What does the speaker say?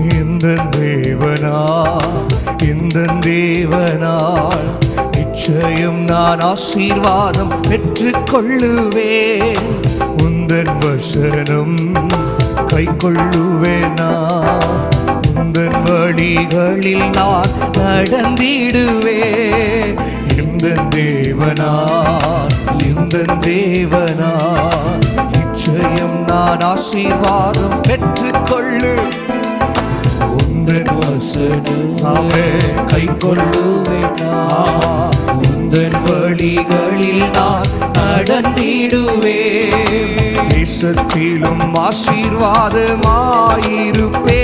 இந்த தேவனால் நிச்சயம் நான் ஆசீர்வாதம் பெற்றுக்கொள்ளுவேன். உந்தன் வசனம் கை கொள்ளுவேனா, உந்தன் வழிகளில் நான் நடந்திடுவேன். இந்த தேவனால் நிச்சயம் நான் ஆசீர்வாதம் பெற்றுக்கொள்ளு. உந்தன் வசனமே கை கொள்ளுவேனா, உந்தன் வழிகளில் நான் நடந்திடுவேன். தேசத்திலும் ஆசீர்வாதமாயிருப்பே,